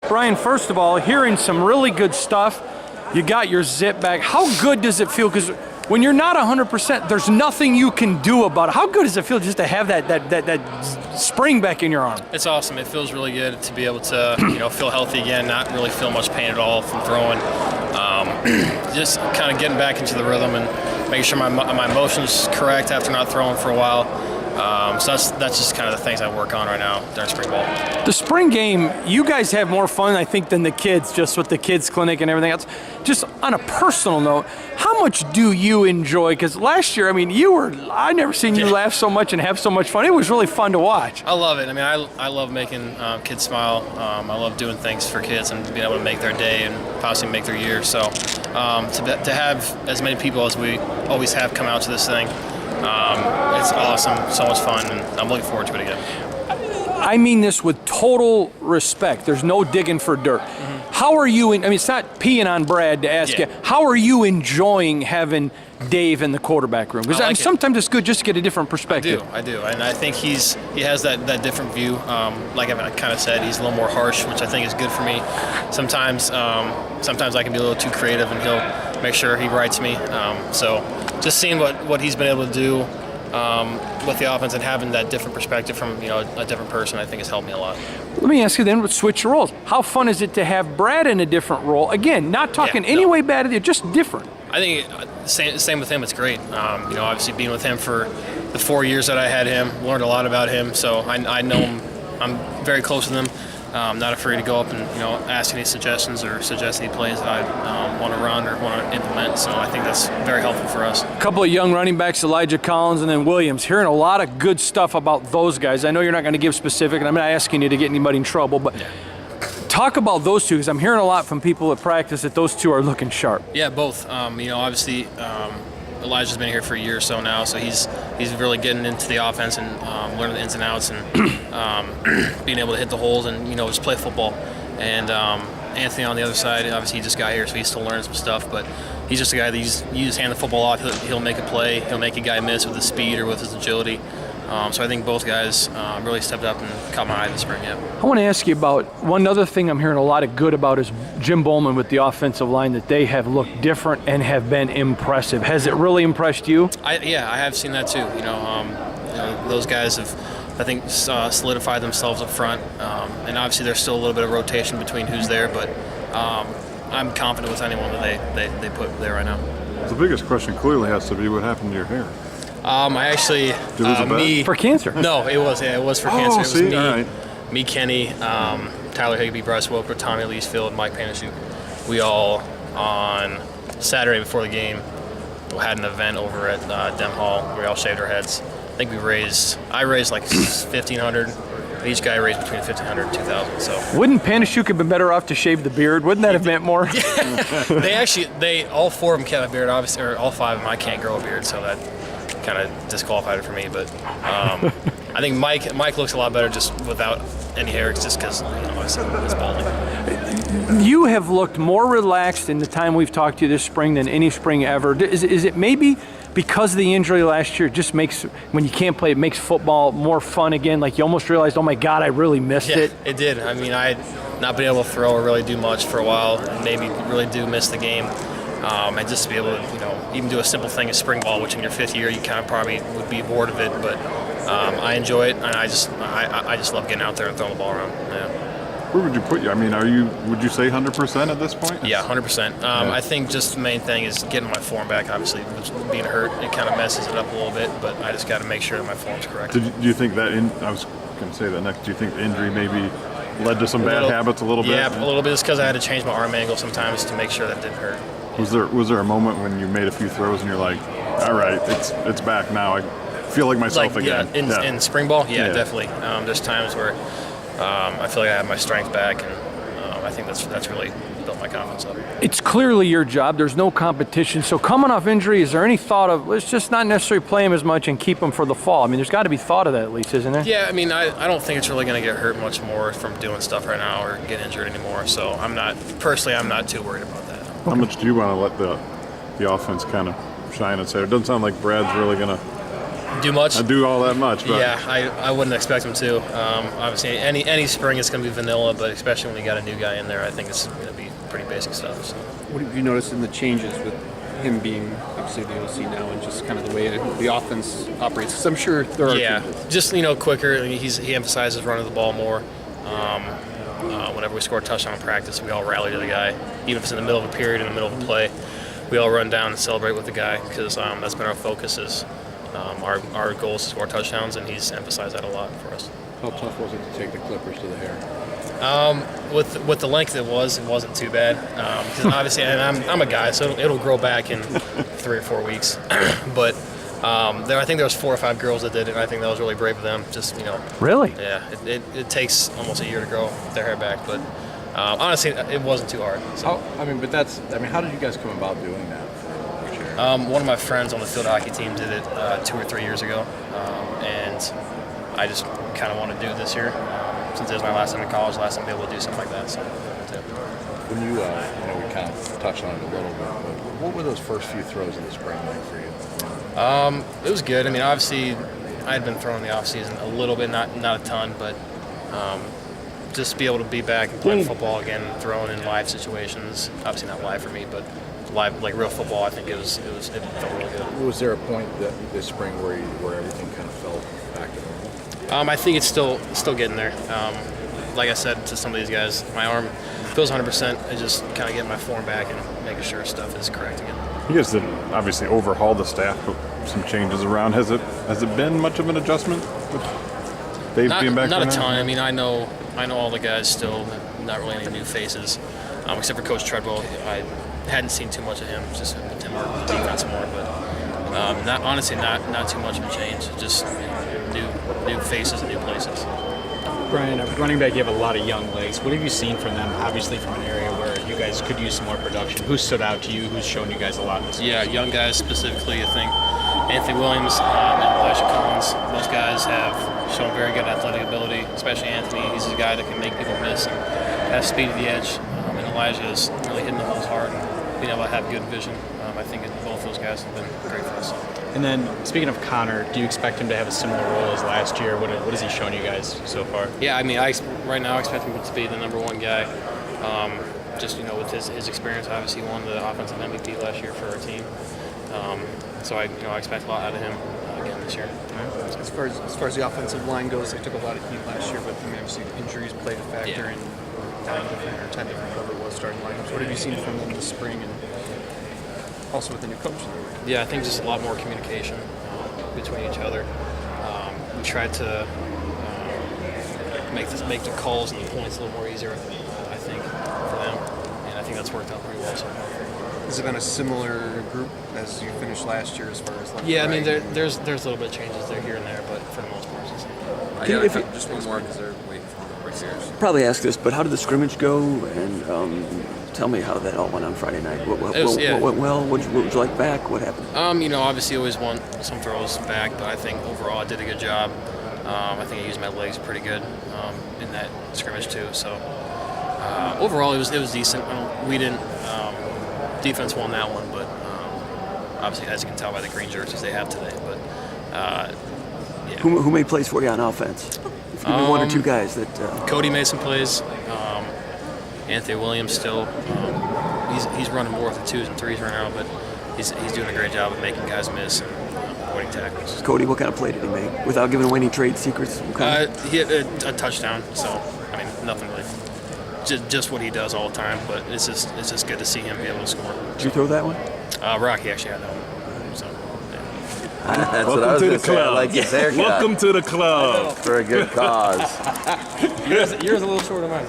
Brian, first of all, hearing some really good stuff. You got your zip back. How good does it feel? Because when you're not 100%, there's nothing you can do about it. How good does it feel just to have that spring back in your arm? It's awesome. It feels really good to be able to, feel healthy again, not really feel much pain at all from throwing. Just kind of getting back into the rhythm and making sure my motion's correct after not throwing for a while. So that's just kind of the things I work on right now during spring ball. The spring game, you guys have more fun, I think, than the kids, just with the kids clinic and everything else. Just on a personal note, how much do you enjoy? Because last year, I never seen you laugh so much and have so much fun. It was really fun to watch. I love it. I love making kids smile. I love doing things for kids and being able to make their day and possibly make their year. So to have as many people as we always have come out to this thing, it's awesome, so much fun, and I'm looking forward to it again. I mean this with total respect. There's no digging for dirt. Mm-hmm. How are you, it's not peeing on Brad to ask you, how are you enjoying having Dave in the quarterback room? Because sometimes it's good just to get a different perspective. I do, and I think he has that different view. Like I kind of said, he's a little more harsh, which I think is good for me. Sometimes I can be a little too creative, and he'll make sure he writes me. So just seeing what he's been able to do with the offense and having that different perspective from a different person, I think has helped me a lot. Let me ask you then, switch your roles. How fun is it to have Brad in a different role? Again, not talking any way bad of you, just different. I think same with him. It's great. Obviously being with him for the 4 years that I had him, learned a lot about him. So I know him. I'm very close with him. Not afraid to go up and ask any suggestions or suggest any plays that I want to run or want to implement. So I think that's very helpful for us. A couple of young running backs, Elijah Collins and then Williams. Hearing a lot of good stuff about those guys. I know you're not going to give specific, and I'm not asking you to get anybody in trouble, but talk about those two, because I'm hearing a lot from people at practice that those two are looking sharp. Yeah, both. Obviously. Elijah's been here for a year or so now, so he's really getting into the offense and learning the ins and outs and being able to hit the holes and just play football. And Anthony on the other side, obviously he just got here, so he's still learning some stuff. But he's just a guy that you just hand the football off, he'll make a play, he'll make a guy miss with his speed or with his agility. So I think both guys really stepped up and caught my eye this spring. I want to ask you about one other thing I'm hearing a lot of good about is Jim Bowman with the offensive line, that they have looked different and have been impressive. Has it really impressed you? I have seen that too. Those guys have, I think, solidified themselves up front, and obviously there's still a little bit of rotation between who's there, but I'm confident with anyone that they put there right now. The biggest question clearly has to be what happened to your hair. I actually, for cancer. No, it was for cancer. It was all right. Me, Kenny, Tyler Higbee, Bryce Wilker, Tommy Leesfield, Mike Panishuk. We all on Saturday before the game had an event over at Dem Hall where we all shaved our heads. I think I raised like $1,500. Each guy raised between $1,500 and $2,000. So wouldn't Panishuk have been better off to shave the beard? Wouldn't that have meant more? They all four of them kept a beard, obviously, or all five of them. I can't grow a beard, so that kind of disqualified it for me. But I think Mike looks a lot better just without any hair, just because it's balding. You have looked more relaxed in the time we've talked to you this spring than any spring ever. Is it maybe because of the injury last year, it just makes, when you can't play, it makes football more fun again? Like you almost realized, oh my God, I really missed it. It did. I had not been able to throw or really do much for a while, and maybe really do miss the game. And just to be able to, even do a simple thing as spring ball, which in your fifth year you kind of probably would be bored of it, but I enjoy it, and I just love getting out there and throwing the ball around. Yeah. Where would you put you? Would you say 100% at this point? Yeah, 100%. I think just the main thing is getting my form back. Obviously, being hurt, it kind of messes it up a little bit, but I just got to make sure that my form's correct. Do you think that, I was going to say that next, do you think the injury maybe led to some bad habits a little bit? Yeah, a little bit. It's because I had to change my arm angle sometimes to make sure that didn't hurt. Was there a moment when you made a few throws and you're like, all right, it's back now. I feel like myself again. In spring ball, definitely. There's times where I feel like I have my strength back, and I think that's really built my confidence up. It's clearly your job. There's no competition. So coming off injury, is there any thought of, let's just not necessarily play him as much and keep him for the fall? There's got to be thought of that at least, isn't there? Yeah, I don't think it's really going to get hurt much more from doing stuff right now or get injured anymore. So I'm not too worried about that. How much do you want to let the offense kind of shine and say? It doesn't sound like Brad's really going to Do much? do all that much. But Yeah, I wouldn't expect him to. Obviously, any spring it's going to be vanilla, but especially when you got a new guy in there, I think it's going to be pretty basic stuff. So. What have you noticed in the changes with him being obviously the OC now and just kind of the way the offense operates? Because I'm sure there are changes. Just quicker. He emphasizes running the ball more. Whenever we score a touchdown in practice, we all rally to the guy. Even if it's in the middle of a period, in the middle of a play, we all run down and celebrate with the guy because that's been our focus. Is our goal is to score touchdowns, and he's emphasized that a lot for us. How tough was it to take the clippers to the hair? With the length it wasn't too bad. Because obviously, and I'm a guy, so it'll grow back in 3 or 4 weeks. But I think there was 4 or 5 girls that did it, and I think that was really brave of them. Just Really? Yeah, it takes almost a year to grow their hair back, but honestly, it wasn't too hard. So. How did you guys come about doing that? One of my friends on the field hockey team did it 2 or 3 years ago, and I just kind of want to do it this year. Since it was my last time in college, last time to be able to do something like that. So, that's it. When you, we kind of touched on it a little bit, but what were those first few throws of the spring like for you? It was good. I mean, obviously, I had been throwing in the off season a little bit, not a ton, but just be able to be back and playing football again, throwing in live situations. Obviously, not live for me, but live, like real football. I think it felt really good. Was there a point this spring where everything kind of fell back to normal? I think it's still getting there. Like I said to some of these guys, my arm feels 100%. I just kind of getting my form back and making sure stuff is correct again. you guys did obviously overhaul the staff, put some changes around. Has it been much of an adjustment? With Dave being back not a there now? ton. I mean, I know all the guys still. Not really any new faces, except for Coach Treadwell. I hadn't seen too much of him. Just with him work the defense more, but not too much of a change. Just new faces and new places. Brian, running back, you have a lot of young legs. What have you seen from them, obviously from an area where you guys could use some more production? Who stood out to you? Who's shown you guys a lot in this Yeah, young guys specifically, I think. Anthony Williams and Elijah Collins, those guys have shown very good athletic ability, especially Anthony. He's a guy that can make people miss and have speed at the edge. And Elijah is really hitting the holes hard and being able to have good vision. I think both those guys have been great for us. And then, speaking of Connor, do you expect him to have a similar role as last year? What has he shown you guys so far? Yeah, I mean, right now I expect him to be the number one guy. With his experience, obviously he won the offensive MVP last year for our team. So I expect a lot out of him again this year. As far as the offensive line goes, they took a lot of heat last year, but obviously injuries played a factor in 9 different or 10 different, whatever it was, starting lineups. What have you seen from them this spring and also with the new coach? Yeah, I think just a lot more communication between each other. We tried to make the calls and the points a little more easier, I think, for them, and I think that's worked out pretty well so far. Has it been a similar group as you finished last year as far as like? Yeah, I mean, there's a little bit of changes there here and there, but for the most part, it's the same. Just one more because they're waiting for me right here. Probably ask this, but how did the scrimmage go? And tell me how that all went on Friday night. What went well? What would you like back? What happened? Obviously, always want some throws back, but I think overall I did a good job. I think I used my legs pretty good in that scrimmage too. So overall, it was decent. We didn't. Defense won that one, but obviously, as you can tell by the green jerseys they have today. But yeah. Who made plays for you on offense? If you knew one or two guys that. Cody made some plays. Anthony Williams still. He's running more with the 2s and 3s right now, but he's doing a great job of making guys miss and avoiding tackles. Cody, what kind of play did he make? Without giving away any trade secrets? He hit a touchdown, so I mean nothing really. Just what he does all the time, but it's just good to see him be able to score. Did you throw that one? Rocky actually had that one. So, yeah. That's what I was going to say. I like his haircut. Welcome to the club. For a good cause. Yours a little shorter than mine.